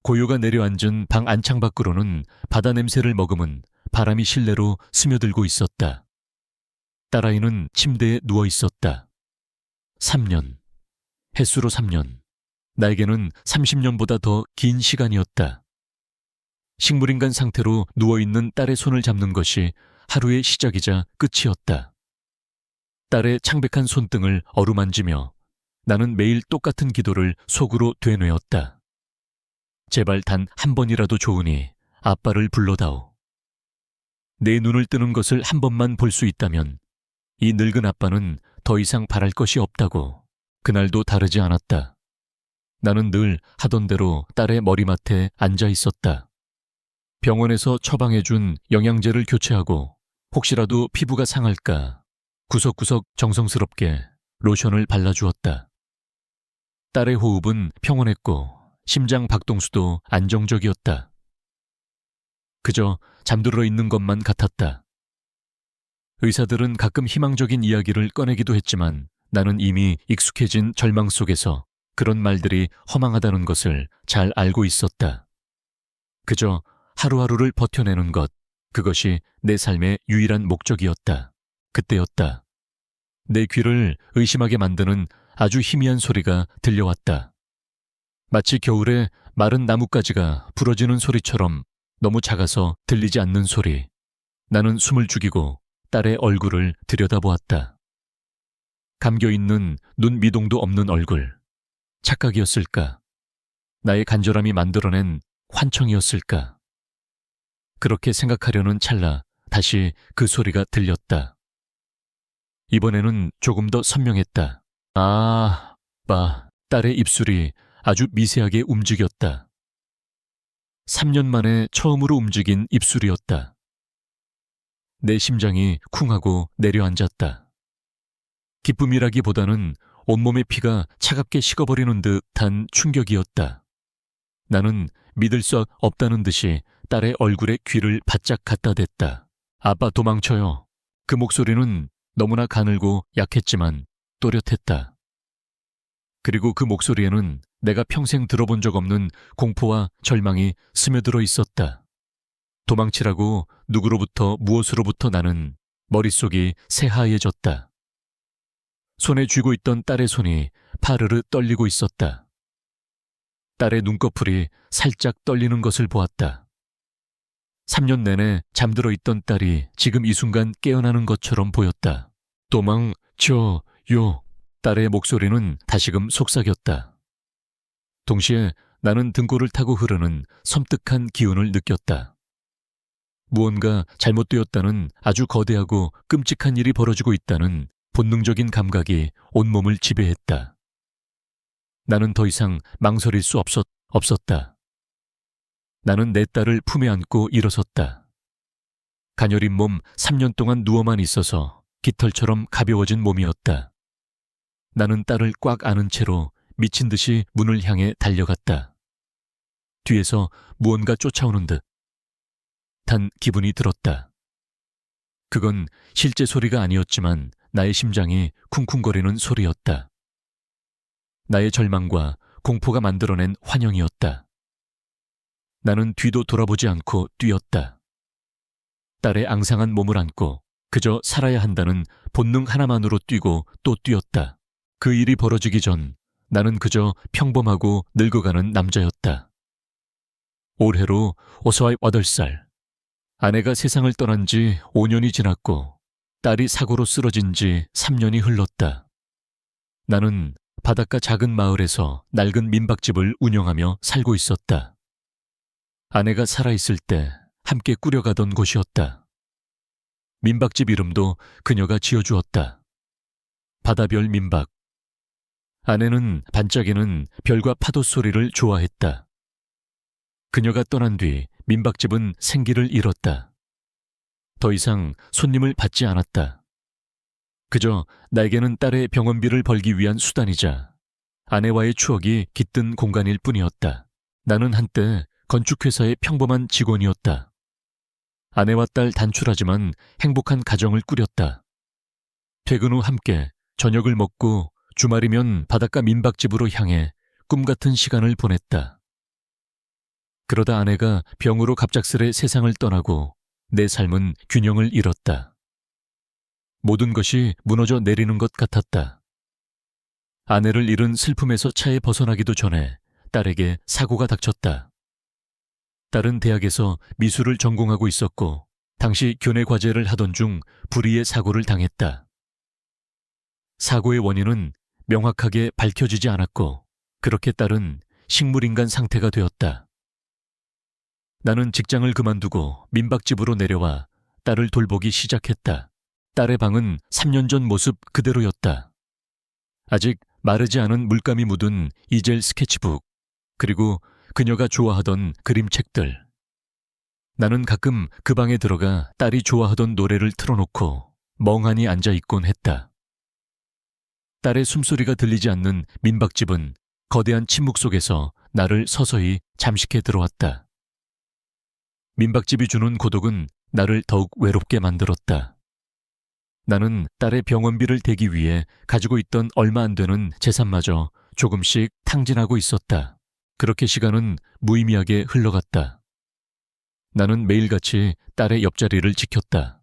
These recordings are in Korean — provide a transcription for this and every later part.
고요가 내려앉은 방 안창 밖으로는 바다 냄새를 머금은 바람이 실내로 스며들고 있었다. 딸아이는 침대에 누워 있었다. 3년. 햇수로 3년. 나에게는 30년보다 더 긴 시간이었다. 식물인간 상태로 누워있는 딸의 손을 잡는 것이 하루의 시작이자 끝이었다. 딸의 창백한 손등을 어루만지며 나는 매일 똑같은 기도를 속으로 되뇌었다. 제발 단 한 번이라도 좋으니 아빠를 불러다오. 내 눈을 뜨는 것을 한 번만 볼 수 있다면 이 늙은 아빠는 더 이상 바랄 것이 없다고. 그날도 다르지 않았다. 나는 늘 하던 대로 딸의 머리맡에 앉아 있었다. 병원에서 처방해준 영양제를 교체하고 혹시라도 피부가 상할까 구석구석 정성스럽게 로션을 발라주었다. 딸의 호흡은 평온했고 심장 박동수도 안정적이었다. 그저 잠들어 있는 것만 같았다. 의사들은 가끔 희망적인 이야기를 꺼내기도 했지만 나는 이미 익숙해진 절망 속에서 그런 말들이 허망하다는 것을 잘 알고 있었다. 그저 하루하루를 버텨내는 것, 그것이 내 삶의 유일한 목적이었다. 그때였다. 내 귀를 의심하게 만드는 아주 희미한 소리가 들려왔다. 마치 겨울에 마른 나뭇가지가 부러지는 소리처럼 너무 작아서 들리지 않는 소리. 나는 숨을 죽이고 딸의 얼굴을 들여다보았다. 감겨있는 눈 미동도 없는 얼굴. 착각이었을까? 나의 간절함이 만들어낸 환청이었을까? 그렇게 생각하려는 찰나 다시 그 소리가 들렸다. 이번에는 조금 더 선명했다. 아, 아빠. 딸의 입술이 아주 미세하게 움직였다. 3년 만에 처음으로 움직인 입술이었다. 내 심장이 쿵하고 내려앉았다. 기쁨이라기보다는 온몸의 피가 차갑게 식어버리는 듯한 충격이었다. 나는 믿을 수 없다는 듯이 딸의 얼굴에 귀를 바짝 갖다 댔다. 아빠 도망쳐요. 그 목소리는 너무나 가늘고 약했지만 또렷했다. 그리고 그 목소리에는 내가 평생 들어본 적 없는 공포와 절망이 스며들어 있었다. 도망치라고 누구로부터 무엇으로부터 나는 머릿속이 새하얘졌다. 손에 쥐고 있던 딸의 손이 파르르 떨리고 있었다. 딸의 눈꺼풀이 살짝 떨리는 것을 보았다. 3년 내내 잠들어 있던 딸이 지금 이 순간 깨어나는 것처럼 보였다. 도망쳐요. 딸의 목소리는 다시금 속삭였다. 동시에 나는 등골을 타고 흐르는 섬뜩한 기운을 느꼈다. 무언가 잘못되었다는 아주 거대하고 끔찍한 일이 벌어지고 있다는 본능적인 감각이 온몸을 지배했다. 나는 더 이상 망설일 수 없었다. 나는 내 딸을 품에 안고 일어섰다. 가녀린 몸 3년 동안 누워만 있어서 깃털처럼 가벼워진 몸이었다. 나는 딸을 꽉 안은 채로 미친 듯이 문을 향해 달려갔다. 뒤에서 무언가 쫓아오는 듯 단 기분이 들었다. 그건 실제 소리가 아니었지만 나의 심장이 쿵쿵거리는 소리였다. 나의 절망과 공포가 만들어낸 환영이었다. 나는 뒤도 돌아보지 않고 뛰었다. 딸의 앙상한 몸을 안고 그저 살아야 한다는 본능 하나만으로 뛰고 또 뛰었다. 그 일이 벌어지기 전 나는 그저 평범하고 늙어가는 남자였다. 올해로 8살. 아내가 세상을 떠난 지 5년이 지났고 딸이 사고로 쓰러진 지 3년이 흘렀다. 나는 바닷가 작은 마을에서 낡은 민박집을 운영하며 살고 있었다. 아내가 살아있을 때 함께 꾸려가던 곳이었다. 민박집 이름도 그녀가 지어주었다. 바다별 민박. 아내는 반짝이는 별과 파도 소리를 좋아했다. 그녀가 떠난 뒤 민박집은 생기를 잃었다. 더 이상 손님을 받지 않았다. 그저 나에게는 딸의 병원비를 벌기 위한 수단이자 아내와의 추억이 깃든 공간일 뿐이었다. 나는 한때 건축회사의 평범한 직원이었다. 아내와 딸 단출하지만 행복한 가정을 꾸렸다. 퇴근 후 함께 저녁을 먹고 주말이면 바닷가 민박집으로 향해 꿈같은 시간을 보냈다. 그러다 아내가 병으로 갑작스레 세상을 떠나고 내 삶은 균형을 잃었다. 모든 것이 무너져 내리는 것 같았다. 아내를 잃은 슬픔에서 차에 벗어나기도 전에 딸에게 사고가 닥쳤다. 딸은 대학에서 미술을 전공하고 있었고 당시 교내 과제를 하던 중 불의의 사고를 당했다. 사고의 원인은 명확하게 밝혀지지 않았고 그렇게 딸은 식물인간 상태가 되었다. 나는 직장을 그만두고 민박집으로 내려와 딸을 돌보기 시작했다. 딸의 방은 3년 전 모습 그대로였다. 아직 마르지 않은 물감이 묻은 이젤 스케치북, 그리고 그녀가 좋아하던 그림책들. 나는 가끔 그 방에 들어가 딸이 좋아하던 노래를 틀어놓고 멍하니 앉아있곤 했다. 딸의 숨소리가 들리지 않는 민박집은 거대한 침묵 속에서 나를 서서히 잠식해 들어왔다. 민박집이 주는 고독은 나를 더욱 외롭게 만들었다. 나는 딸의 병원비를 대기 위해 가지고 있던 얼마 안 되는 재산마저 조금씩 탕진하고 있었다. 그렇게 시간은 무의미하게 흘러갔다. 나는 매일같이 딸의 옆자리를 지켰다.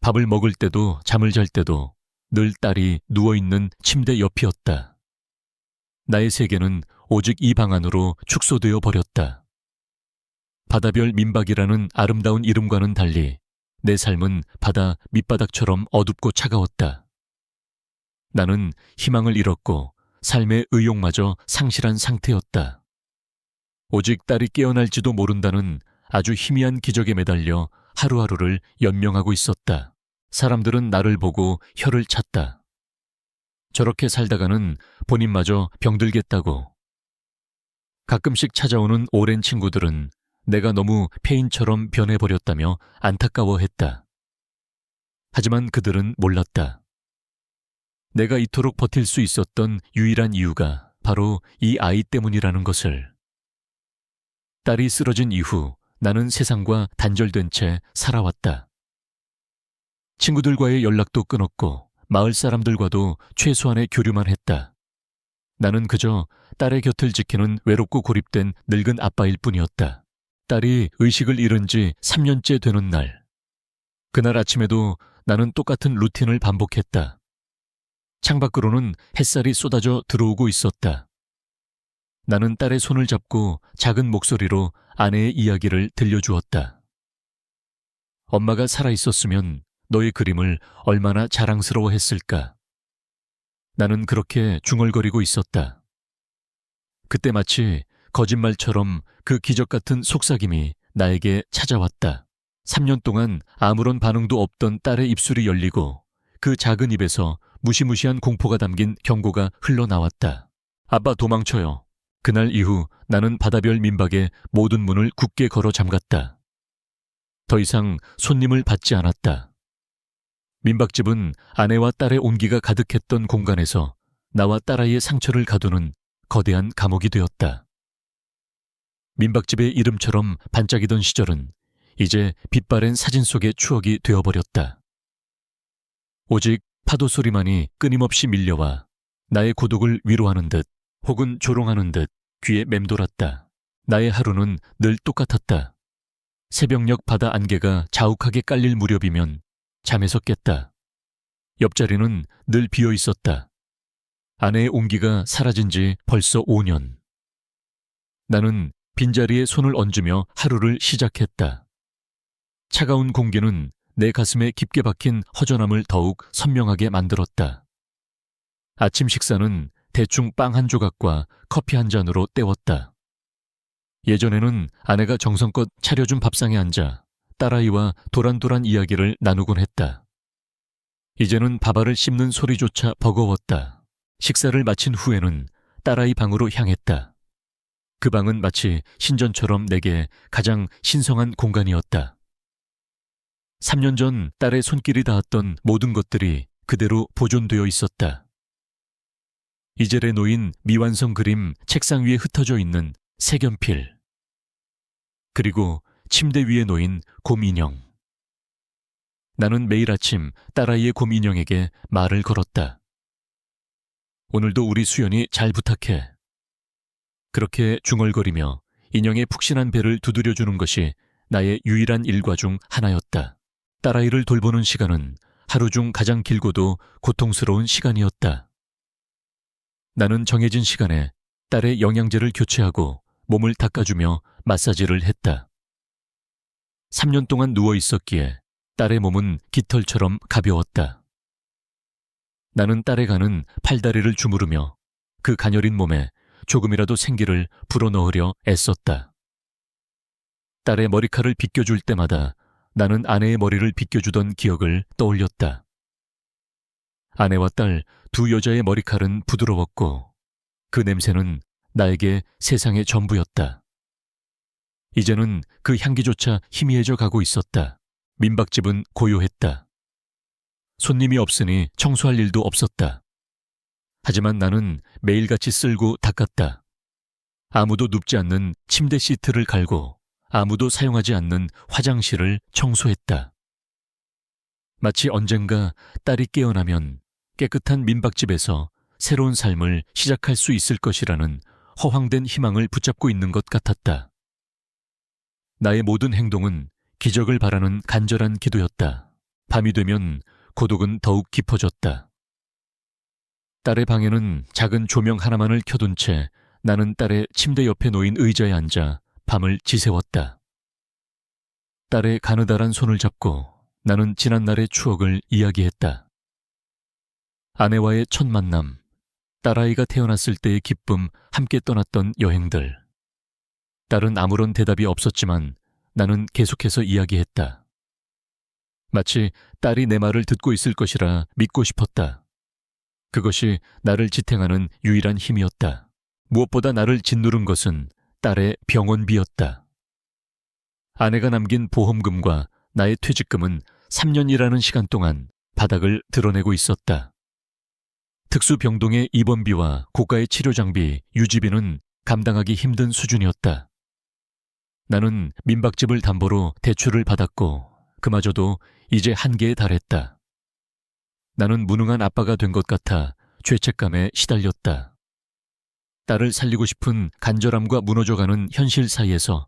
밥을 먹을 때도 잠을 잘 때도 늘 딸이 누워있는 침대 옆이었다. 나의 세계는 오직 이 방 안으로 축소되어 버렸다. 바다별 민박이라는 아름다운 이름과는 달리 내 삶은 바다 밑바닥처럼 어둡고 차가웠다. 나는 희망을 잃었고 삶의 의욕마저 상실한 상태였다. 오직 딸이 깨어날지도 모른다는 아주 희미한 기적에 매달려 하루하루를 연명하고 있었다. 사람들은 나를 보고 혀를 찼다. 저렇게 살다가는 본인마저 병들겠다고. 가끔씩 찾아오는 오랜 친구들은 내가 너무 폐인처럼 변해버렸다며 안타까워했다. 하지만 그들은 몰랐다. 내가 이토록 버틸 수 있었던 유일한 이유가 바로 이 아이 때문이라는 것을. 딸이 쓰러진 이후 나는 세상과 단절된 채 살아왔다. 친구들과의 연락도 끊었고 마을 사람들과도 최소한의 교류만 했다. 나는 그저 딸의 곁을 지키는 외롭고 고립된 늙은 아빠일 뿐이었다. 딸이 의식을 잃은 지 3년째 되는 날. 그날 아침에도 나는 똑같은 루틴을 반복했다. 창밖으로는 햇살이 쏟아져 들어오고 있었다. 나는 딸의 손을 잡고 작은 목소리로 아내의 이야기를 들려주었다. 엄마가 살아있었으면 너의 그림을 얼마나 자랑스러워했을까. 나는 그렇게 중얼거리고 있었다. 그때 마치 거짓말처럼 그 기적 같은 속삭임이 나에게 찾아왔다. 3년 동안 아무런 반응도 없던 딸의 입술이 열리고 그 작은 입에서 무시무시한 공포가 담긴 경고가 흘러나왔다. 아빠 도망쳐요. 그날 이후 나는 바다별 민박의 모든 문을 굳게 걸어 잠갔다. 더 이상 손님을 받지 않았다. 민박집은 아내와 딸의 온기가 가득했던 공간에서 나와 딸아이의 상처를 가두는 거대한 감옥이 되었다. 민박집의 이름처럼 반짝이던 시절은 이제 빛바랜 사진 속의 추억이 되어버렸다. 오직 파도 소리만이 끊임없이 밀려와 나의 고독을 위로하는 듯 혹은 조롱하는 듯 귀에 맴돌았다. 나의 하루는 늘 똑같았다. 새벽녘 바다 안개가 자욱하게 깔릴 무렵이면 잠에서 깼다. 옆자리는 늘 비어 있었다. 아내의 온기가 사라진 지 벌써 5년. 나는 빈자리에 손을 얹으며 하루를 시작했다. 차가운 공기는 내 가슴에 깊게 박힌 허전함을 더욱 선명하게 만들었다. 아침 식사는 대충 빵 한 조각과 커피 한 잔으로 때웠다. 예전에는 아내가 정성껏 차려준 밥상에 앉아 딸아이와 도란도란 이야기를 나누곤 했다. 이제는 밥알을 씹는 소리조차 버거웠다. 식사를 마친 후에는 딸아이 방으로 향했다. 그 방은 마치 신전처럼 내게 가장 신성한 공간이었다. 3년 전 딸의 손길이 닿았던 모든 것들이 그대로 보존되어 있었다. 이젤에 놓인 미완성 그림 책상 위에 흩어져 있는 색연필. 그리고 침대 위에 놓인 곰 인형. 나는 매일 아침 딸아이의 곰 인형에게 말을 걸었다. 오늘도 우리 수연이 잘 부탁해. 그렇게 중얼거리며 인형의 푹신한 배를 두드려주는 것이 나의 유일한 일과 중 하나였다. 딸아이를 돌보는 시간은 하루 중 가장 길고도 고통스러운 시간이었다. 나는 정해진 시간에 딸의 영양제를 교체하고 몸을 닦아주며 마사지를 했다. 3년 동안 누워 있었기에 딸의 몸은 깃털처럼 가벼웠다. 나는 딸의 가는 팔다리를 주무르며 그 가녀린 몸에 조금이라도 생기를 불어넣으려 애썼다. 딸의 머리칼을 빗겨줄 때마다 나는 아내의 머리를 빗겨주던 기억을 떠올렸다. 아내와 딸 두 여자의 머리칼은 부드러웠고 그 냄새는 나에게 세상의 전부였다. 이제는 그 향기조차 희미해져 가고 있었다. 민박집은 고요했다. 손님이 없으니 청소할 일도 없었다. 하지만 나는 매일같이 쓸고 닦았다. 아무도 눕지 않는 침대 시트를 갈고 아무도 사용하지 않는 화장실을 청소했다. 마치 언젠가 딸이 깨어나면 깨끗한 민박집에서 새로운 삶을 시작할 수 있을 것이라는 허황된 희망을 붙잡고 있는 것 같았다. 나의 모든 행동은 기적을 바라는 간절한 기도였다. 밤이 되면 고독은 더욱 깊어졌다. 딸의 방에는 작은 조명 하나만을 켜둔 채 나는 딸의 침대 옆에 놓인 의자에 앉아 밤을 지새웠다. 딸의 가느다란 손을 잡고 나는 지난날의 추억을 이야기했다. 아내와의 첫 만남, 딸아이가 태어났을 때의 기쁨, 함께 떠났던 여행들. 딸은 아무런 대답이 없었지만 나는 계속해서 이야기했다. 마치 딸이 내 말을 듣고 있을 것이라 믿고 싶었다. 그것이 나를 지탱하는 유일한 힘이었다. 무엇보다 나를 짓누른 것은 딸의 병원비였다. 아내가 남긴 보험금과 나의 퇴직금은 3년이라는 시간 동안 바닥을 드러내고 있었다. 특수병동의 입원비와 고가의 치료장비, 유지비는 감당하기 힘든 수준이었다. 나는 민박집을 담보로 대출을 받았고 그마저도 이제 한계에 달했다. 나는 무능한 아빠가 된 것 같아 죄책감에 시달렸다. 딸을 살리고 싶은 간절함과 무너져가는 현실 사이에서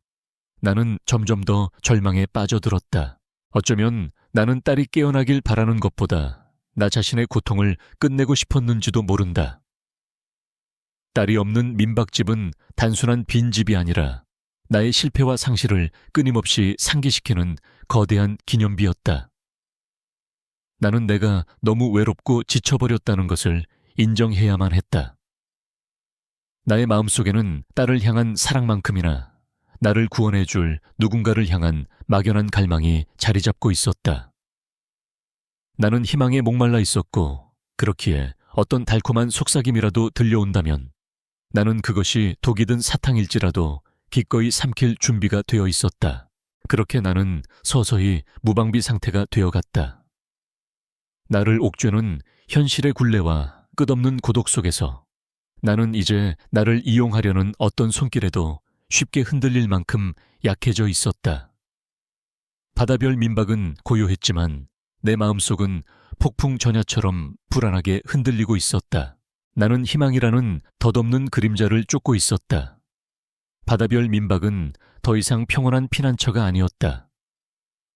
나는 점점 더 절망에 빠져들었다. 어쩌면 나는 딸이 깨어나길 바라는 것보다 나 자신의 고통을 끝내고 싶었는지도 모른다. 딸이 없는 민박집은 단순한 빈집이 아니라 나의 실패와 상실을 끊임없이 상기시키는 거대한 기념비였다. 나는 내가 너무 외롭고 지쳐버렸다는 것을 인정해야만 했다. 나의 마음속에는 딸을 향한 사랑만큼이나 나를 구원해줄 누군가를 향한 막연한 갈망이 자리 잡고 있었다. 나는 희망에 목말라 있었고 그렇기에 어떤 달콤한 속삭임이라도 들려온다면 나는 그것이 독이 든 사탕일지라도 기꺼이 삼킬 준비가 되어 있었다. 그렇게 나는 서서히 무방비 상태가 되어갔다. 나를 옥죄는 현실의 굴레와 끝없는 고독 속에서 나는 이제 나를 이용하려는 어떤 손길에도 쉽게 흔들릴 만큼 약해져 있었다. 바다별 민박은 고요했지만 내 마음속은 폭풍 전야처럼 불안하게 흔들리고 있었다. 나는 희망이라는 덧없는 그림자를 쫓고 있었다. 바다별 민박은 더 이상 평온한 피난처가 아니었다.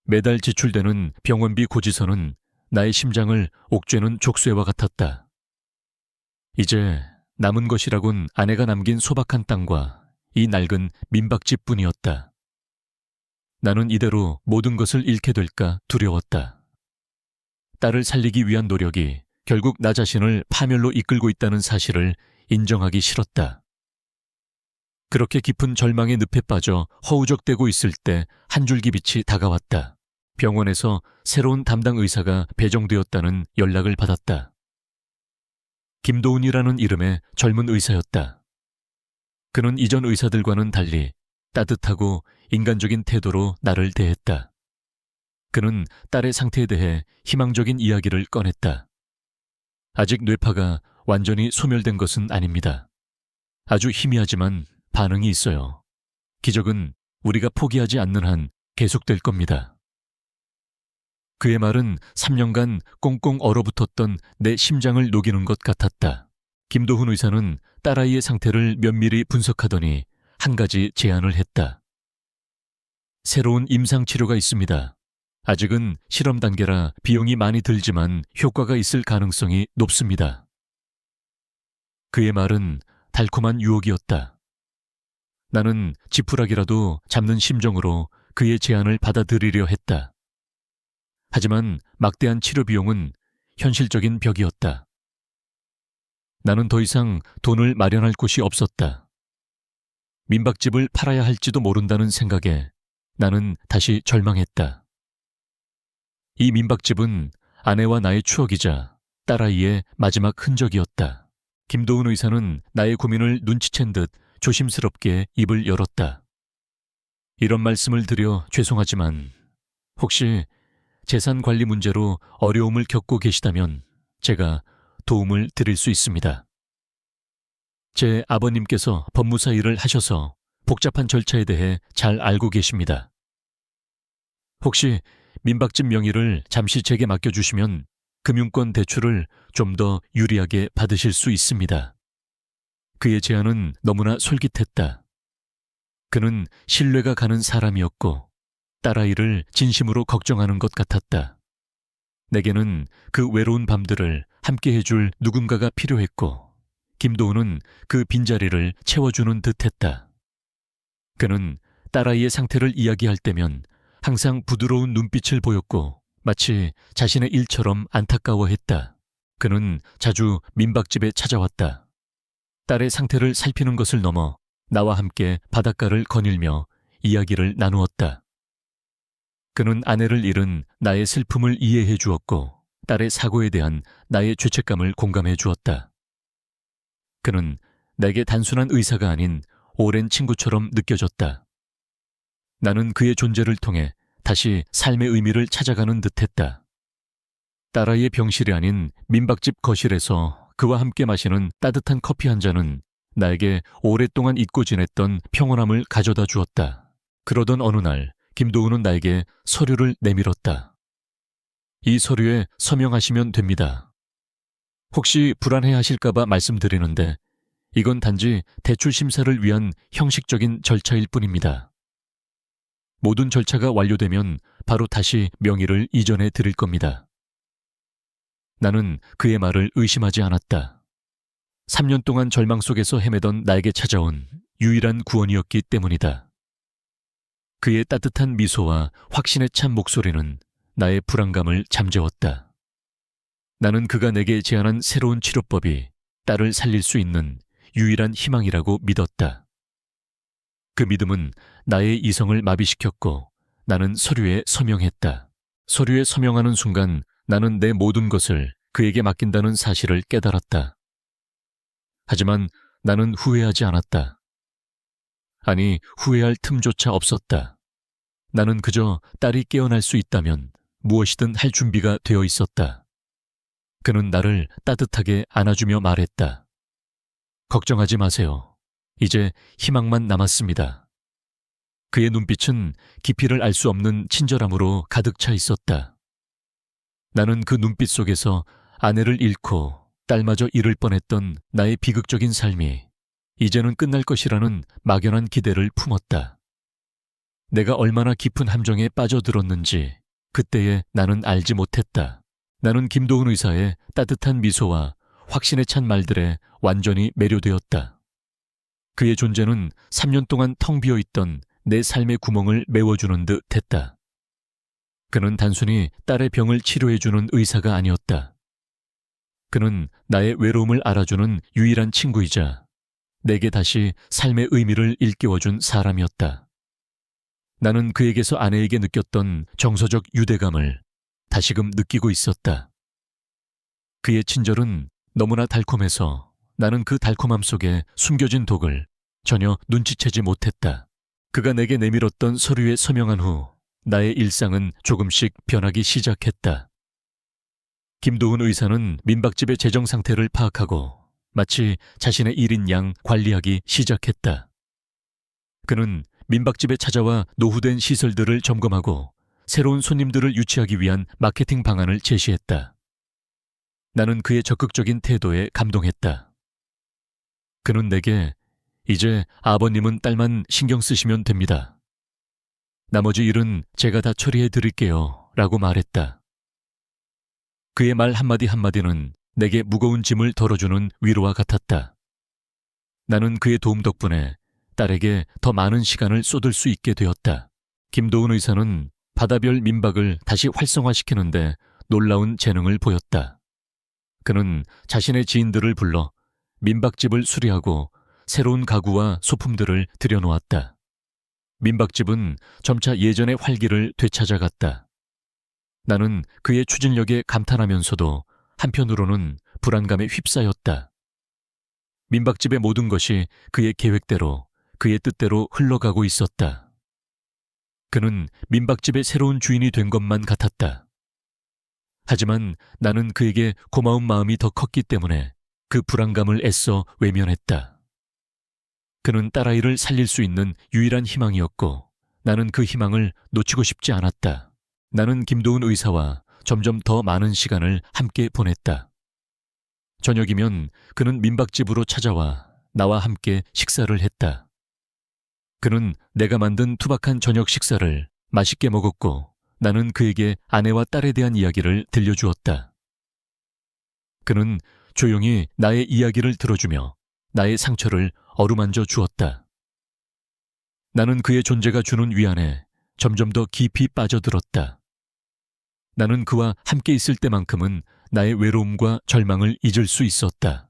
매달 지출되는 병원비 고지서는 나의 심장을 옥죄는 족쇄와 같았다. 이제 남은 것이라곤 아내가 남긴 소박한 땅과 이 낡은 민박집뿐이었다. 나는 이대로 모든 것을 잃게 될까 두려웠다. 딸을 살리기 위한 노력이 결국 나 자신을 파멸로 이끌고 있다는 사실을 인정하기 싫었다. 그렇게 깊은 절망의 늪에 빠져 허우적대고 있을 때 한 줄기 빛이 다가왔다. 병원에서 새로운 담당 의사가 배정되었다는 연락을 받았다. 김도훈이라는 이름의 젊은 의사였다. 그는 이전 의사들과는 달리 따뜻하고 인간적인 태도로 나를 대했다. 그는 딸의 상태에 대해 희망적인 이야기를 꺼냈다. 아직 뇌파가 완전히 소멸된 것은 아닙니다. 아주 희미하지만 반응이 있어요. 기적은 우리가 포기하지 않는 한 계속될 겁니다. 그의 말은 3년간 꽁꽁 얼어붙었던 내 심장을 녹이는 것 같았다. 김도훈 의사는 딸아이의 상태를 면밀히 분석하더니 한 가지 제안을 했다. 새로운 임상치료가 있습니다. 아직은 실험 단계라 비용이 많이 들지만 효과가 있을 가능성이 높습니다. 그의 말은 달콤한 유혹이었다. 나는 지푸라기라도 잡는 심정으로 그의 제안을 받아들이려 했다. 하지만 막대한 치료 비용은 현실적인 벽이었다. 나는 더 이상 돈을 마련할 곳이 없었다. 민박집을 팔아야 할지도 모른다는 생각에 나는 다시 절망했다. 이 민박집은 아내와 나의 추억이자 딸아이의 마지막 흔적이었다. 김도은 의사는 나의 고민을 눈치챈 듯 조심스럽게 입을 열었다. 이런 말씀을 드려 죄송하지만 혹시 재산 관리 문제로 어려움을 겪고 계시다면 제가 도움을 드릴 수 있습니다. 제 아버님께서 법무사 일을 하셔서 복잡한 절차에 대해 잘 알고 계십니다. 혹시 민박집 명의를 잠시 제게 맡겨주시면 금융권 대출을 좀 더 유리하게 받으실 수 있습니다. 그의 제안은 너무나 솔깃했다. 그는 신뢰가 가는 사람이었고 딸아이를 진심으로 걱정하는 것 같았다. 내게는 그 외로운 밤들을 함께 해줄 누군가가 필요했고 김도훈은 그 빈자리를 채워주는 듯했다. 그는 딸아이의 상태를 이야기할 때면 항상 부드러운 눈빛을 보였고 마치 자신의 일처럼 안타까워했다. 그는 자주 민박집에 찾아왔다. 딸의 상태를 살피는 것을 넘어 나와 함께 바닷가를 거닐며 이야기를 나누었다. 그는 아내를 잃은 나의 슬픔을 이해해 주었고 딸의 사고에 대한 나의 죄책감을 공감해 주었다. 그는 내게 단순한 의사가 아닌 오랜 친구처럼 느껴졌다. 나는 그의 존재를 통해 다시 삶의 의미를 찾아가는 듯했다. 딸아이의 병실이 아닌 민박집 거실에서 그와 함께 마시는 따뜻한 커피 한 잔은 나에게 오랫동안 잊고 지냈던 평온함을 가져다 주었다. 그러던 어느 날 김도훈은 나에게 서류를 내밀었다. 이 서류에 서명하시면 됩니다. 혹시 불안해하실까봐 말씀드리는데 이건 단지 대출 심사를 위한 형식적인 절차일 뿐입니다. 모든 절차가 완료되면 바로 다시 명의를 이전해 드릴 겁니다. 나는 그의 말을 의심하지 않았다. 3년 동안 절망 속에서 헤매던 나에게 찾아온 유일한 구원이었기 때문이다. 그의 따뜻한 미소와 확신에 찬 목소리는 나의 불안감을 잠재웠다. 나는 그가 내게 제안한 새로운 치료법이 딸을 살릴 수 있는 유일한 희망이라고 믿었다. 그 믿음은 나의 이성을 마비시켰고 나는 서류에 서명했다. 서류에 서명하는 순간 나는 내 모든 것을 그에게 맡긴다는 사실을 깨달았다. 하지만 나는 후회하지 않았다. 아니, 후회할 틈조차 없었다. 나는 그저 딸이 깨어날 수 있다면 무엇이든 할 준비가 되어 있었다. 그는 나를 따뜻하게 안아주며 말했다. 걱정하지 마세요. 이제 희망만 남았습니다. 그의 눈빛은 깊이를 알 수 없는 친절함으로 가득 차 있었다. 나는 그 눈빛 속에서 아내를 잃고 딸마저 잃을 뻔했던 나의 비극적인 삶이 이제는 끝날 것이라는 막연한 기대를 품었다. 내가 얼마나 깊은 함정에 빠져들었는지 그때에 나는 알지 못했다. 나는 김도훈 의사의 따뜻한 미소와 확신에 찬 말들에 완전히 매료되었다. 그의 존재는 3년 동안 텅 비어있던 내 삶의 구멍을 메워주는 듯 했다. 그는 단순히 딸의 병을 치료해주는 의사가 아니었다. 그는 나의 외로움을 알아주는 유일한 친구이자 내게 다시 삶의 의미를 일깨워준 사람이었다. 나는 그에게서 아내에게 느꼈던 정서적 유대감을 다시금 느끼고 있었다. 그의 친절은 너무나 달콤해서 나는 그 달콤함 속에 숨겨진 독을 전혀 눈치채지 못했다. 그가 내게 내밀었던 서류에 서명한 후 나의 일상은 조금씩 변하기 시작했다. 김도훈 의사는 민박집의 재정 상태를 파악하고 마치 자신의 일인 양 관리하기 시작했다. 그는 민박집에 찾아와 노후된 시설들을 점검하고 새로운 손님들을 유치하기 위한 마케팅 방안을 제시했다. 나는 그의 적극적인 태도에 감동했다. 그는 내게 이제 아버님은 딸만 신경 쓰시면 됩니다. 나머지 일은 제가 다 처리해 드릴게요. 라고 말했다. 그의 말 한마디 한마디는 내게 무거운 짐을 덜어주는 위로와 같았다. 나는 그의 도움 덕분에 딸에게 더 많은 시간을 쏟을 수 있게 되었다. 김도훈 의사는 바다별 민박을 다시 활성화시키는데 놀라운 재능을 보였다. 그는 자신의 지인들을 불러 민박집을 수리하고 새로운 가구와 소품들을 들여놓았다. 민박집은 점차 예전의 활기를 되찾아갔다. 나는 그의 추진력에 감탄하면서도 한편으로는 불안감에 휩싸였다. 민박집의 모든 것이 그의 계획대로, 그의 뜻대로 흘러가고 있었다. 그는 민박집의 새로운 주인이 된 것만 같았다. 하지만 나는 그에게 고마운 마음이 더 컸기 때문에 그 불안감을 애써 외면했다. 그는 딸아이를 살릴 수 있는 유일한 희망이었고 나는 그 희망을 놓치고 싶지 않았다. 나는 김도훈 의사와 점점 더 많은 시간을 함께 보냈다. 저녁이면 그는 민박집으로 찾아와 나와 함께 식사를 했다. 그는 내가 만든 투박한 저녁 식사를 맛있게 먹었고 나는 그에게 아내와 딸에 대한 이야기를 들려주었다. 그는 조용히 나의 이야기를 들어주며 나의 상처를 어루만져 주었다. 나는 그의 존재가 주는 위안에 점점 더 깊이 빠져들었다. 나는 그와 함께 있을 때만큼은 나의 외로움과 절망을 잊을 수 있었다.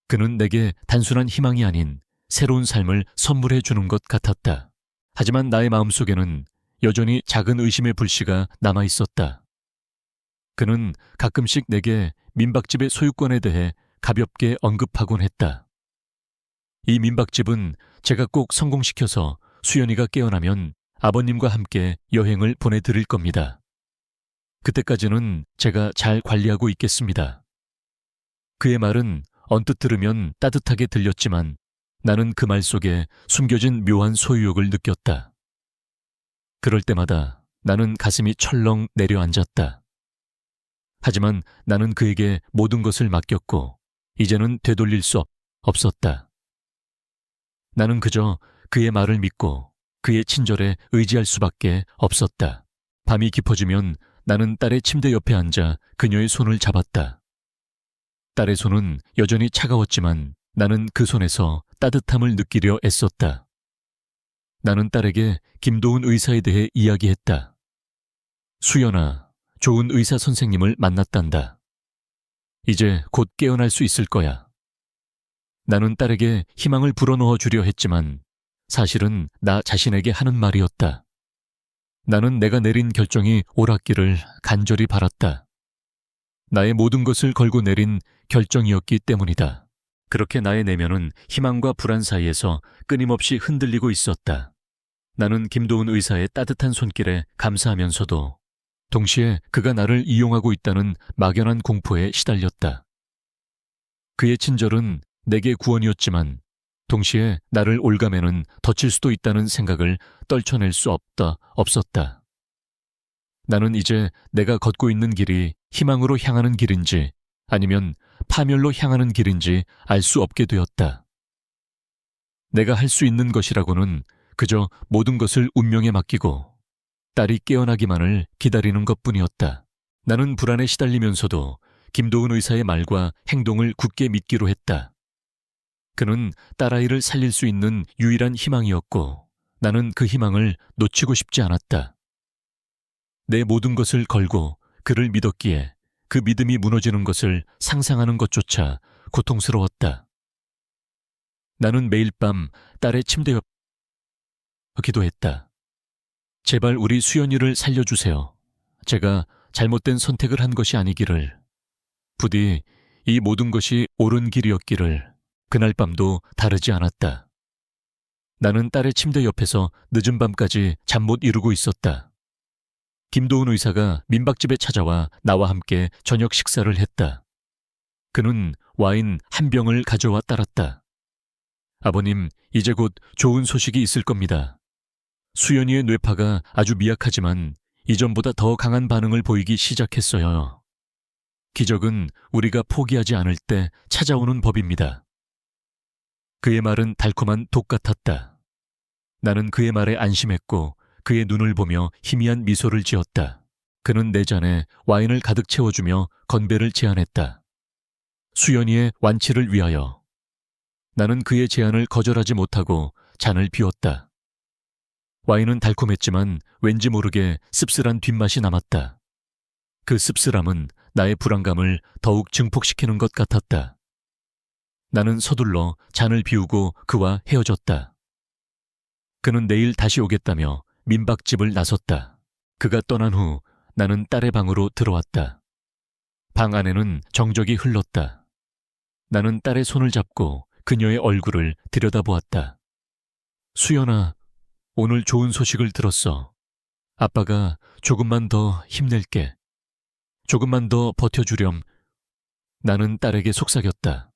그는 내게 단순한 희망이 아닌 새로운 삶을 선물해 주는 것 같았다. 하지만 나의 마음속에는 여전히 작은 의심의 불씨가 남아 있었다. 그는 가끔씩 내게 민박집의 소유권에 대해 가볍게 언급하곤 했다. 이 민박집은 제가 꼭 성공시켜서 수연이가 깨어나면 아버님과 함께 여행을 보내드릴 겁니다. 그때까지는 제가 잘 관리하고 있겠습니다. 그의 말은 언뜻 들으면 따뜻하게 들렸지만 나는 그 말 속에 숨겨진 묘한 소유욕을 느꼈다. 그럴 때마다 나는 가슴이 철렁 내려앉았다. 하지만 나는 그에게 모든 것을 맡겼고 이제는 되돌릴 수 없었다. 나는 그저 그의 말을 믿고 그의 친절에 의지할 수밖에 없었다. 밤이 깊어지면 나는 딸의 침대 옆에 앉아 그녀의 손을 잡았다. 딸의 손은 여전히 차가웠지만 나는 그 손에서 따뜻함을 느끼려 애썼다. 나는 딸에게 김도훈 의사에 대해 이야기했다. 수연아, 좋은 의사 선생님을 만났단다. 이제 곧 깨어날 수 있을 거야. 나는 딸에게 희망을 불어넣어 주려 했지만 사실은 나 자신에게 하는 말이었다. 나는 내가 내린 결정이 옳았기를 간절히 바랐다. 나의 모든 것을 걸고 내린 결정이었기 때문이다. 그렇게 나의 내면은 희망과 불안 사이에서 끊임없이 흔들리고 있었다. 나는 김도훈 의사의 따뜻한 손길에 감사하면서도 동시에 그가 나를 이용하고 있다는 막연한 공포에 시달렸다. 그의 친절은 내게 구원이었지만 동시에 나를 올가매는 덧칠 수도 있다는 생각을 떨쳐낼 수 없었다. 나는 이제 내가 걷고 있는 길이 희망으로 향하는 길인지 아니면 파멸로 향하는 길인지 알 수 없게 되었다. 내가 할 수 있는 것이라고는 그저 모든 것을 운명에 맡기고 딸이 깨어나기만을 기다리는 것뿐이었다. 나는 불안에 시달리면서도 김도훈 의사의 말과 행동을 굳게 믿기로 했다. 그는 딸아이를 살릴 수 있는 유일한 희망이었고 나는 그 희망을 놓치고 싶지 않았다. 내 모든 것을 걸고 그를 믿었기에 그 믿음이 무너지는 것을 상상하는 것조차 고통스러웠다. 나는 매일 밤 딸의 침대 옆 기도했다. 제발 우리 수연이를 살려주세요. 제가 잘못된 선택을 한 것이 아니기를. 부디 이 모든 것이 옳은 길이었기를. 그날 밤도 다르지 않았다. 나는 딸의 침대 옆에서 늦은 밤까지 잠 못 이루고 있었다. 김도훈 의사가 민박집에 찾아와 나와 함께 저녁 식사를 했다. 그는 와인 한 병을 가져와 따랐다. 아버님, 이제 곧 좋은 소식이 있을 겁니다. 수연이의 뇌파가 아주 미약하지만 이전보다 더 강한 반응을 보이기 시작했어요. 기적은 우리가 포기하지 않을 때 찾아오는 법입니다. 그의 말은 달콤한 독 같았다. 나는 그의 말에 안심했고 그의 눈을 보며 희미한 미소를 지었다. 그는 내 잔에 와인을 가득 채워주며 건배를 제안했다. 수연이의 완치를 위하여. 나는 그의 제안을 거절하지 못하고 잔을 비웠다. 와인은 달콤했지만 왠지 모르게 씁쓸한 뒷맛이 남았다. 그 씁쓸함은 나의 불안감을 더욱 증폭시키는 것 같았다. 나는 서둘러 잔을 비우고 그와 헤어졌다. 그는 내일 다시 오겠다며 민박집을 나섰다. 그가 떠난 후 나는 딸의 방으로 들어왔다. 방 안에는 정적이 흘렀다. 나는 딸의 손을 잡고 그녀의 얼굴을 들여다보았다. 수연아, 오늘 좋은 소식을 들었어. 아빠가 조금만 더 힘낼게. 조금만 더 버텨주렴. 나는 딸에게 속삭였다.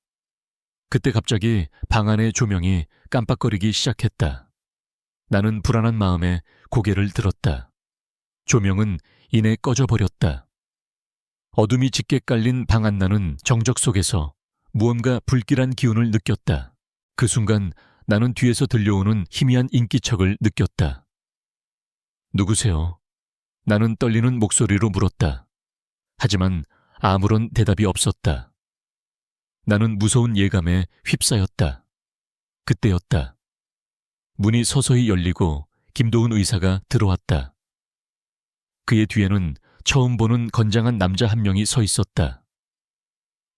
그때 갑자기 방 안의 조명이 깜빡거리기 시작했다. 나는 불안한 마음에 고개를 들었다. 조명은 이내 꺼져버렸다. 어둠이 짙게 깔린 방 안나는 정적 속에서 무언가 불길한 기운을 느꼈다. 그 순간 나는 뒤에서 들려오는 희미한 인기척을 느꼈다. 누구세요? 나는 떨리는 목소리로 물었다. 하지만 아무런 대답이 없었다. 나는 무서운 예감에 휩싸였다. 그때였다. 문이 서서히 열리고 김도훈 의사가 들어왔다. 그의 뒤에는 처음 보는 건장한 남자 한 명이 서 있었다.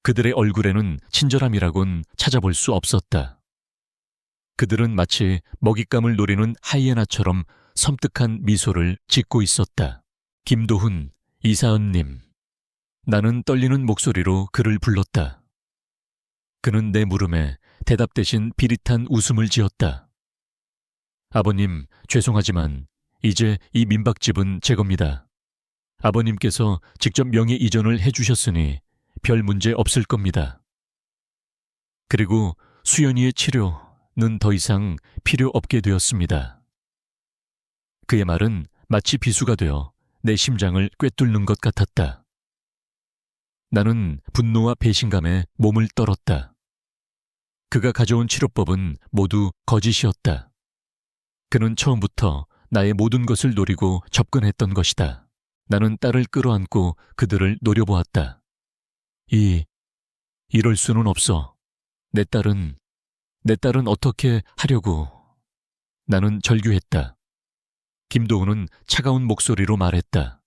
그들의 얼굴에는 친절함이라곤 찾아볼 수 없었다. 그들은 마치 먹잇감을 노리는 하이에나처럼 섬뜩한 미소를 짓고 있었다. 김도훈, 이사은님. 나는 떨리는 목소리로 그를 불렀다. 그는 내 물음에 대답 대신 비릿한 웃음을 지었다. 아버님, 죄송하지만 이제 이 민박집은 제 겁니다. 아버님께서 직접 명의 이전을 해주셨으니 별 문제 없을 겁니다. 그리고 수연이의 치료는 더 이상 필요 없게 되었습니다. 그의 말은 마치 비수가 되어 내 심장을 꿰뚫는 것 같았다. 나는 분노와 배신감에 몸을 떨었다. 그가 가져온 치료법은 모두 거짓이었다. 그는 처음부터 나의 모든 것을 노리고 접근했던 것이다. 나는 딸을 끌어안고 그들을 노려보았다. 이럴 수는 없어. 내 딸은 어떻게 하려고. 나는 절규했다. 김도훈은 차가운 목소리로 말했다.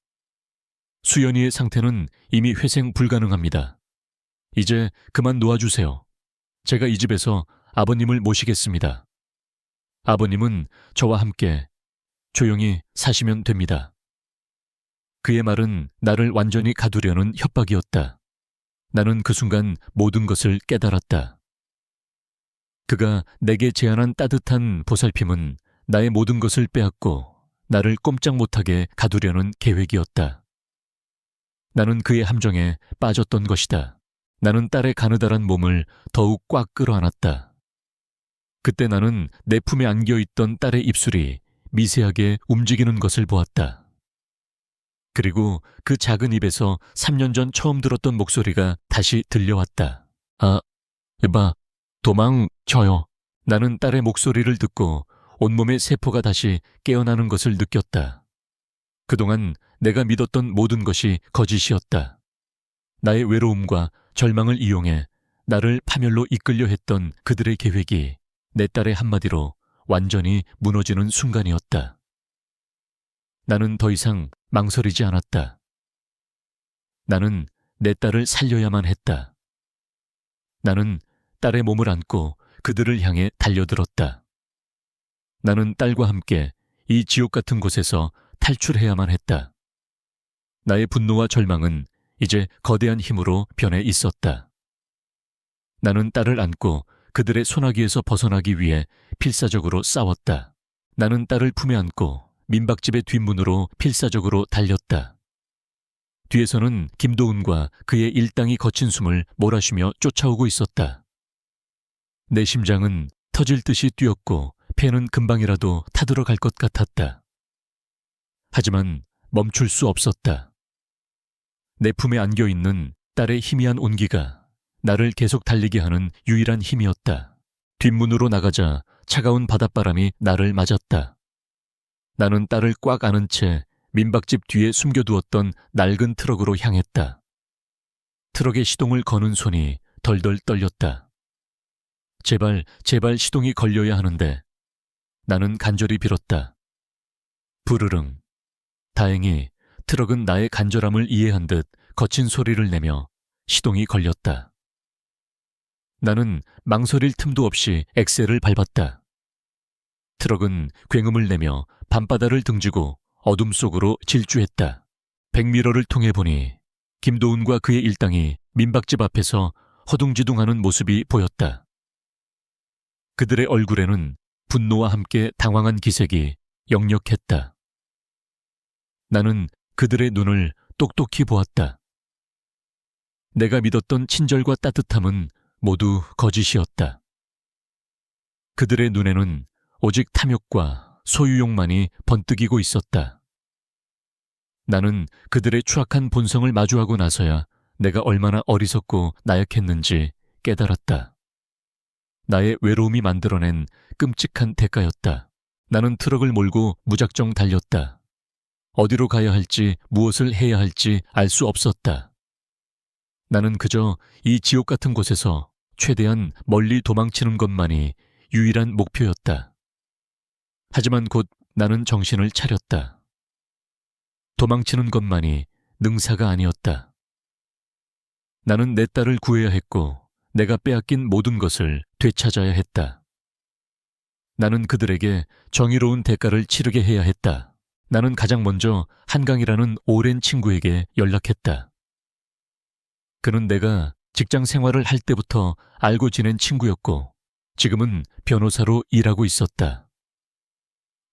수연이의 상태는 이미 회생 불가능합니다. 이제 그만 놓아주세요. 제가 이 집에서 아버님을 모시겠습니다. 아버님은 저와 함께 조용히 사시면 됩니다. 그의 말은 나를 완전히 가두려는 협박이었다. 나는 그 순간 모든 것을 깨달았다. 그가 내게 제안한 따뜻한 보살핌은 나의 모든 것을 빼앗고 나를 꼼짝 못하게 가두려는 계획이었다. 나는 그의 함정에 빠졌던 것이다. 나는 딸의 가느다란 몸을 더욱 꽉 끌어안았다. 그때 나는 내 품에 안겨있던 딸의 입술이 미세하게 움직이는 것을 보았다. 그리고 그 작은 입에서 3년 전 처음 들었던 목소리가 다시 들려왔다. 에바, 도망쳐요. 나는 딸의 목소리를 듣고 온몸의 세포가 다시 깨어나는 것을 느꼈다. 그동안 내가 믿었던 모든 것이 거짓이었다. 나의 외로움과 절망을 이용해 나를 파멸로 이끌려 했던 그들의 계획이 내 딸의 한마디로 완전히 무너지는 순간이었다. 나는 더 이상 망설이지 않았다. 나는 내 딸을 살려야만 했다. 나는 딸의 몸을 안고 그들을 향해 달려들었다. 나는 딸과 함께 이 지옥 같은 곳에서 탈출해야만 했다. 나의 분노와 절망은 이제 거대한 힘으로 변해 있었다. 나는 딸을 안고 그들의 소나기에서 벗어나기 위해 필사적으로 싸웠다. 나는 딸을 품에 안고 민박집의 뒷문으로 필사적으로 달렸다. 뒤에서는 김도훈과 그의 일당이 거친 숨을 몰아쉬며 쫓아오고 있었다. 내 심장은 터질 듯이 뛰었고 폐는 금방이라도 타들어갈 것 같았다. 하지만 멈출 수 없었다. 내 품에 안겨있는 딸의 희미한 온기가 나를 계속 달리게 하는 유일한 힘이었다. 뒷문으로 나가자 차가운 바닷바람이 나를 맞았다. 나는 딸을 꽉 안은 채 민박집 뒤에 숨겨두었던 낡은 트럭으로 향했다. 트럭의 시동을 거는 손이 덜덜 떨렸다. 제발 시동이 걸려야 하는데 나는 간절히 빌었다. 부르릉. 다행히 트럭은 나의 간절함을 이해한 듯 거친 소리를 내며 시동이 걸렸다. 나는 망설일 틈도 없이 엑셀을 밟았다. 트럭은 굉음을 내며 밤바다를 등지고 어둠 속으로 질주했다. 백미러를 통해 보니 김도훈과 그의 일당이 민박집 앞에서 허둥지둥하는 모습이 보였다. 그들의 얼굴에는 분노와 함께 당황한 기색이 역력했다. 나는 그들의 눈을 똑똑히 보았다. 내가 믿었던 친절과 따뜻함은 모두 거짓이었다. 그들의 눈에는 오직 탐욕과 소유욕만이 번뜩이고 있었다. 나는 그들의 추악한 본성을 마주하고 나서야 내가 얼마나 어리석고 나약했는지 깨달았다. 나의 외로움이 만들어낸 끔찍한 대가였다. 나는 트럭을 몰고 무작정 달렸다. 어디로 가야 할지 무엇을 해야 할지 알 수 없었다. 나는 그저 이 지옥 같은 곳에서 최대한 멀리 도망치는 것만이 유일한 목표였다. 하지만 곧 나는 정신을 차렸다. 도망치는 것만이 능사가 아니었다. 나는 내 딸을 구해야 했고 내가 빼앗긴 모든 것을 되찾아야 했다. 나는 그들에게 정의로운 대가를 치르게 해야 했다. 나는 가장 먼저 한강이라는 오랜 친구에게 연락했다. 그는 내가 직장 생활을 할 때부터 알고 지낸 친구였고 지금은 변호사로 일하고 있었다.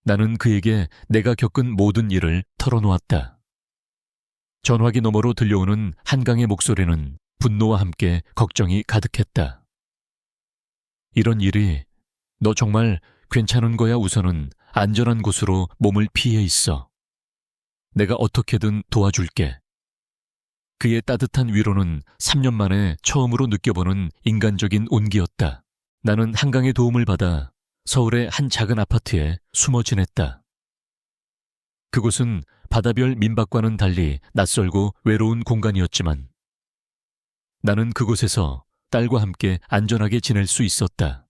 나는 그에게 내가 겪은 모든 일을 털어놓았다. 전화기 너머로 들려오는 한강의 목소리는 분노와 함께 걱정이 가득했다. 이런 일이 너 정말 괜찮은 거야? 우선은 안전한 곳으로 몸을 피해 있어. 내가 어떻게든 도와줄게. 그의 따뜻한 위로는 3년 만에 처음으로 느껴보는 인간적인 온기였다. 나는 한강의 도움을 받아 서울의 한 작은 아파트에 숨어 지냈다. 그곳은 바다별 민박과는 달리 낯설고 외로운 공간이었지만 나는 그곳에서 딸과 함께 안전하게 지낼 수 있었다.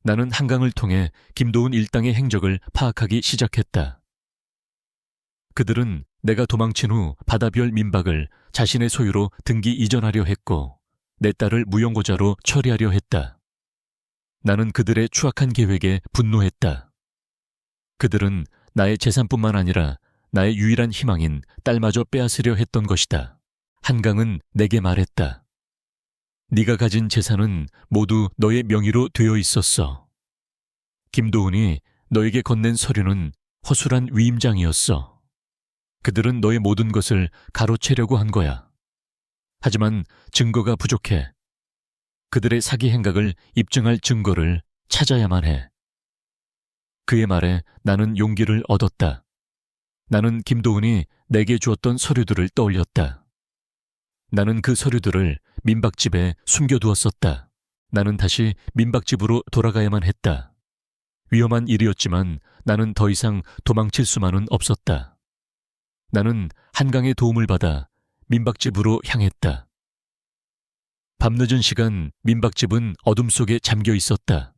나는 한강을 통해 김도훈 일당의 행적을 파악하기 시작했다. 그들은 내가 도망친 후 바다별 민박을 자신의 소유로 등기 이전하려 했고 내 딸을 무용고자로 처리하려 했다. 나는 그들의 추악한 계획에 분노했다. 그들은 나의 재산뿐만 아니라 나의 유일한 희망인 딸마저 빼앗으려 했던 것이다. 한강은 내게 말했다. 네가 가진 재산은 모두 너의 명의로 되어 있었어. 김도훈이 너에게 건넨 서류는 허술한 위임장이었어. 그들은 너의 모든 것을 가로채려고 한 거야. 하지만 증거가 부족해. 그들의 사기 행각을 입증할 증거를 찾아야만 해. 그의 말에 나는 용기를 얻었다. 나는 김도훈이 내게 주었던 서류들을 떠올렸다. 나는 그 서류들을 민박집에 숨겨두었었다. 나는 다시 민박집으로 돌아가야만 했다. 위험한 일이었지만 나는 더 이상 도망칠 수만은 없었다. 나는 한강의 도움을 받아 민박집으로 향했다. 밤늦은 시간 민박집은 어둠 속에 잠겨 있었다.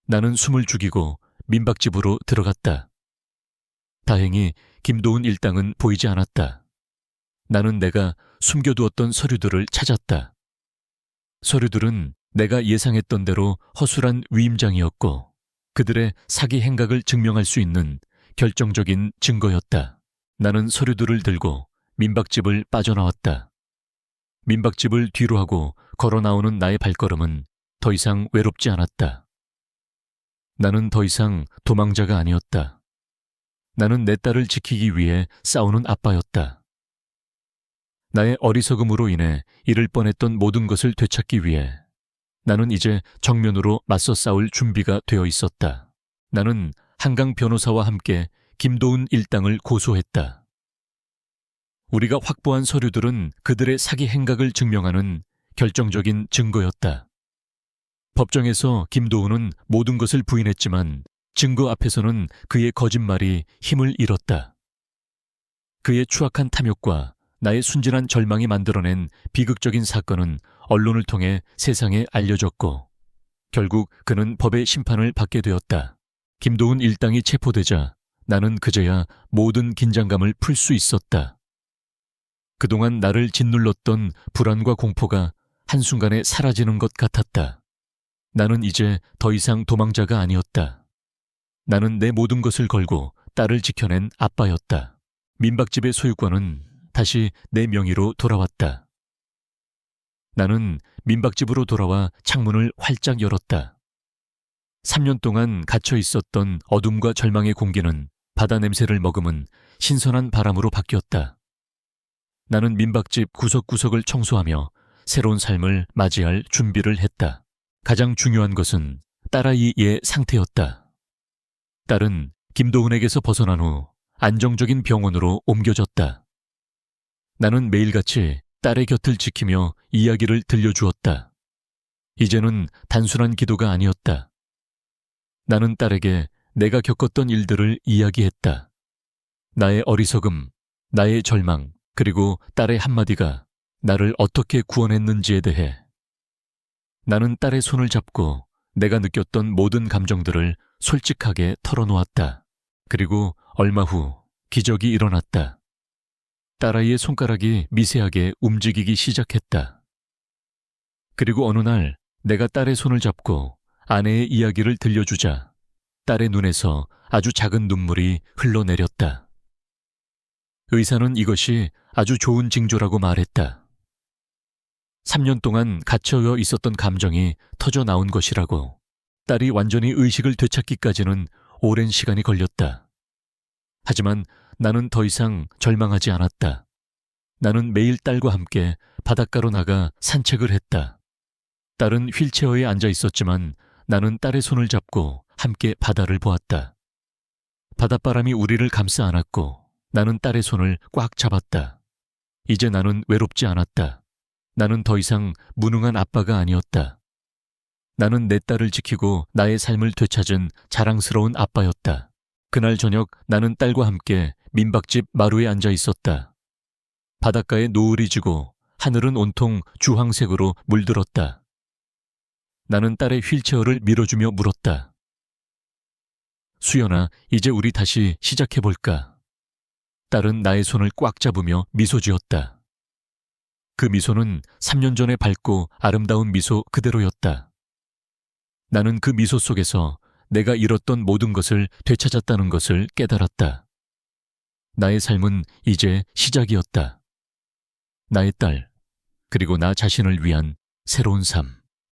나는 숨을 죽이고 민박집으로 들어갔다. 다행히 김도훈 일당은 보이지 않았다. 나는 내가 숨겨두었던 서류들을 찾았다. 서류들은 내가 예상했던 대로 허술한 위임장이었고 그들의 사기 행각을 증명할 수 있는 결정적인 증거였다. 나는 서류들을 들고 민박집을 빠져나왔다. 민박집을 뒤로 하고 걸어 나오는 나의 발걸음은 더 이상 외롭지 않았다. 나는 더 이상 도망자가 아니었다. 나는 내 딸을 지키기 위해 싸우는 아빠였다. 나의 어리석음으로 인해 잃을 뻔했던 모든 것을 되찾기 위해 나는 이제 정면으로 맞서 싸울 준비가 되어 있었다. 나는 한강 변호사와 함께 김도훈 일당을 고소했다. 우리가 확보한 서류들은 그들의 사기 행각을 증명하는 결정적인 증거였다. 법정에서 김도훈은 모든 것을 부인했지만 증거 앞에서는 그의 거짓말이 힘을 잃었다. 그의 추악한 탐욕과 나의 순진한 절망이 만들어낸 비극적인 사건은 언론을 통해 세상에 알려졌고 결국 그는 법의 심판을 받게 되었다. 김도훈 일당이 체포되자 나는 그제야 모든 긴장감을 풀 수 있었다. 그동안 나를 짓눌렀던 불안과 공포가 한순간에 사라지는 것 같았다. 나는 이제 더 이상 도망자가 아니었다. 나는 내 모든 것을 걸고 딸을 지켜낸 아빠였다. 민박집의 소유권은 다시 내 명의로 돌아왔다. 나는 민박집으로 돌아와 창문을 활짝 열었다. 3년 동안 갇혀 있었던 어둠과 절망의 공기는 바다 냄새를 머금은 신선한 바람으로 바뀌었다. 나는 민박집 구석구석을 청소하며 새로운 삶을 맞이할 준비를 했다. 가장 중요한 것은 딸아이의 상태였다. 딸은 김도훈에게서 벗어난 후 안정적인 병원으로 옮겨졌다. 나는 매일같이 딸의 곁을 지키며 이야기를 들려주었다. 이제는 단순한 기도가 아니었다. 나는 딸에게 내가 겪었던 일들을 이야기했다. 나의 어리석음, 나의 절망, 그리고 딸의 한마디가 나를 어떻게 구원했는지에 대해. 나는 딸의 손을 잡고 내가 느꼈던 모든 감정들을 솔직하게 털어놓았다. 그리고 얼마 후 기적이 일어났다. 딸아이의 손가락이 미세하게 움직이기 시작했다. 그리고 어느 날 내가 딸의 손을 잡고 아내의 이야기를 들려주자 딸의 눈에서 아주 작은 눈물이 흘러내렸다. 의사는 이것이 아주 좋은 징조라고 말했다. 3년 동안 갇혀 있었던 감정이 터져 나온 것이라고. 딸이 완전히 의식을 되찾기까지는 오랜 시간이 걸렸다. 하지만 나는 더 이상 절망하지 않았다. 나는 매일 딸과 함께 바닷가로 나가 산책을 했다. 딸은 휠체어에 앉아 있었지만 나는 딸의 손을 잡고 함께 바다를 보았다. 바닷바람이 우리를 감싸 안았고 나는 딸의 손을 꽉 잡았다. 이제 나는 외롭지 않았다. 나는 더 이상 무능한 아빠가 아니었다. 나는 내 딸을 지키고 나의 삶을 되찾은 자랑스러운 아빠였다. 그날 저녁 나는 딸과 함께 민박집 마루에 앉아 있었다. 바닷가에 노을이 지고 하늘은 온통 주황색으로 물들었다. 나는 딸의 휠체어를 밀어주며 물었다. 수연아, 이제 우리 다시 시작해볼까? 딸은 나의 손을 꽉 잡으며 미소 지었다. 그 미소는 3년 전에 밝고 아름다운 미소 그대로였다. 나는 그 미소 속에서 내가 잃었던 모든 것을 되찾았다는 것을 깨달았다. 나의 삶은 이제 시작이었다. 나의 딸, 그리고 나 자신을 위한 새로운 삶.